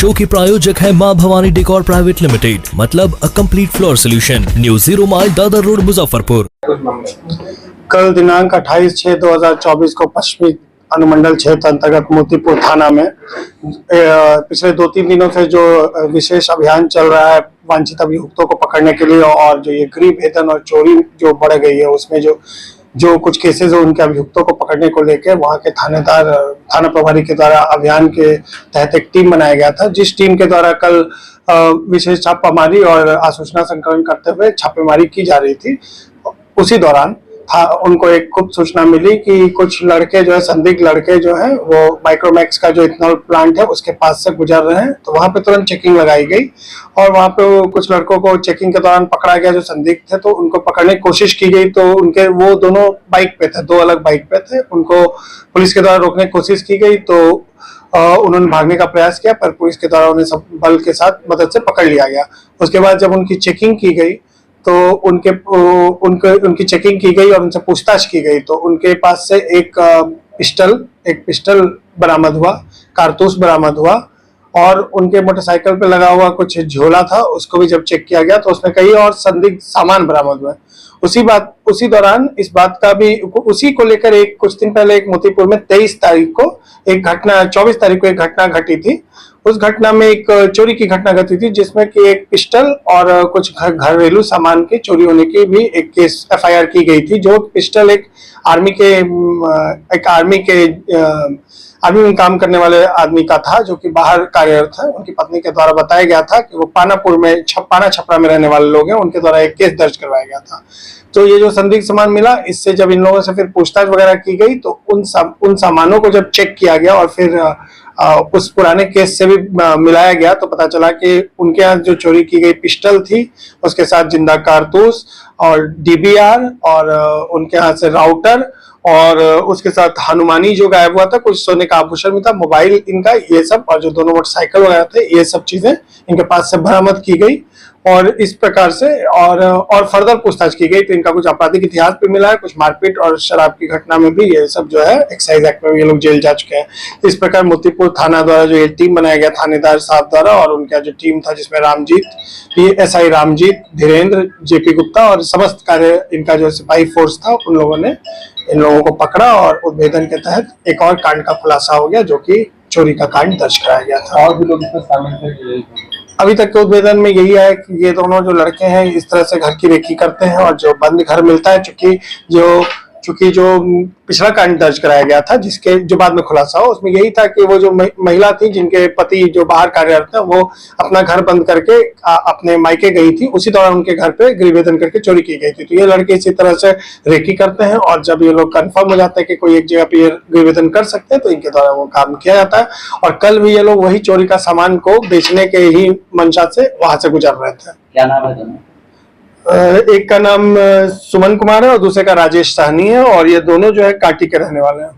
Show की प्रायोजक है मां भवानी डेकोर प्राइवेट लिमिटेड, मतलब a complete floor solution, new 0 mile Dadar road Muzaffarpur. कल दिनांक 28/6/2024 को पश्चिमी अनुमंडल क्षेत्र अंतर्गत मोतीपुर थाना में पिछले 2-3 दिनों से जो विशेष अभियान चल रहा है वांछित अभियुक्तों को पकड़ने के लिए, और जो ये गृह भेदन और चोरी जो बढ़ गई है उसमें जो कुछ केसेस है उनके अभियुक्तों को पकड़ने को लेकर वहां के थाना प्रभारी के द्वारा अभियान के तहत एक टीम बनाया गया था, जिस टीम के द्वारा कल विशेष छापामारी और आसूचना संकलन करते हुए छापेमारी की जा रही थी। उसी दौरान उनको एक गुप्त सूचना मिली कि कुछ लड़के जो है, संदिग्ध लड़के जो हैं, वो माइक्रोमैक्स का जो इथेनॉल प्लांट है उसके पास से गुजर रहे हैं। तो वहां पे तुरंत चेकिंग लगाई गई और वहां पे कुछ लड़कों को चेकिंग के दौरान पकड़ा गया जो संदिग्ध थे। तो उनको पकड़ने की कोशिश की गई, तो उनके वो दोनों बाइक पे थे, 2 अलग बाइक पे थे। उनको पुलिस के द्वारा रोकने की कोशिश की गई तो उन्होंने भागने का प्रयास किया, पर पुलिस के द्वारा उन्हें सब बल के साथ मदद से पकड़ लिया गया। उसके बाद जब उनकी चेकिंग की गई तो उनकी चेकिंग की गई और उनसे पूछताछ की गई, तो उनके पास से एक पिस्टल बरामद हुआ, कारतूस बरामद हुआ, और उनके मोटरसाइकिल पे लगा हुआ कुछ झोला था, उसको भी जब चेक किया गया तो उसमें कई और संदिग्ध सामान बरामद हुए। उसी दौरान इस बात का भी, उसी को लेकर कुछ दिन पहले एक मोतीपुर में 24 तारीख को एक घटना घटी थी। उस घटना में एक चोरी की घटना घटी थी, जिसमें कि एक पिस्टल और कुछ घरेलू सामान की चोरी होने की भी एक केस FIR की गई थी। जो पिस्टल एक आर्मी में काम करने वाले आदमी का था, जो कि बाहर कार्यरत है। उनकी पत्नी के द्वारा बताया गया था कि वो पानापुर में पाना छपरा में रहने वाले लोग हैं, उनके द्वारा एक केस दर्ज करवाया गया था। तो ये जो संदिग्ध सामान मिला, इससे जब इन लोगों से फिर पूछताछ वगैरह की गई तो उन सामानों को जब चेक किया गया और फिर उस पुराने केस से भी मिलाया गया, तो पता चला कि उनके यहाँ जो चोरी की गई पिस्टल थी, उसके साथ जिंदा कारतूस और DBR और उनके यहाँ से राउटर, और उसके साथ हनुमानी जो गायब हुआ था, कुछ सोने का आभूषण भी था, मोबाइल इनका, ये सब, और जो दोनों मोटरसाइकिल वगैरह थे, ये सब चीजें इनके पास से बरामद की गई। और इस प्रकार से और फर्दर पूछताछ की गई तो इनका कुछ आपराधिक इतिहास भी मिला है, कुछ मारपीट और शराब की घटना में भी ये सब जो है एक्साइज एक्ट में ये लोग जेल जा चुके हैं। इस प्रकार मोतीपुर थाना द्वारा जो ये टीम बनाया गया थानेदार साहब द्वारा, और उनका जो टीम था जिसमें SI रामजीत, धीरेन्द्र, JP गुप्ता और समस्त कार्य इनका जो सिपाही फोर्स था, उन लोगों ने इन लोगों को पकड़ा और उद्भेदन के तहत एक और कांड का खुलासा हो गया, जो कि चोरी का कांड दर्ज कराया गया था। और भी लोग इसमें शामिल थे। अभी तक के उद्भेदन में यही है कि ये दोनों जो लड़के हैं इस तरह से घर की रेकी करते हैं, और जो बंद घर मिलता है, चूंकि जो पिछला कांड दर्ज कराया गया था, जिसके जो बाद में खुलासा हो, उसमें यही था कि वो जो महिला थी जिनके पति जो बाहर कार्यरत है, वो अपना घर बंद करके अपने मायके गई थी। उसी दौरान उनके घर पे गृहभेदन करके चोरी की गई थी। तो ये लड़के इसी तरह से रेकी करते हैं, और जब ये लोग कंफर्म हो जाते हैं कि कोई एक जगह पे ये गृहभेदन कर सकते हैं, तो इनके द्वारा वो काम किया जाता है। और कल भी ये लोग वही चोरी का सामान को बेचने के ही मंशा से वहां से गुजर रहे थे। क्या नाम है दोनों? एक का नाम सुमन कुमार है और दूसरे का राजेश साहनी है, और ये दोनों जो है काटी के रहने वाले हैं।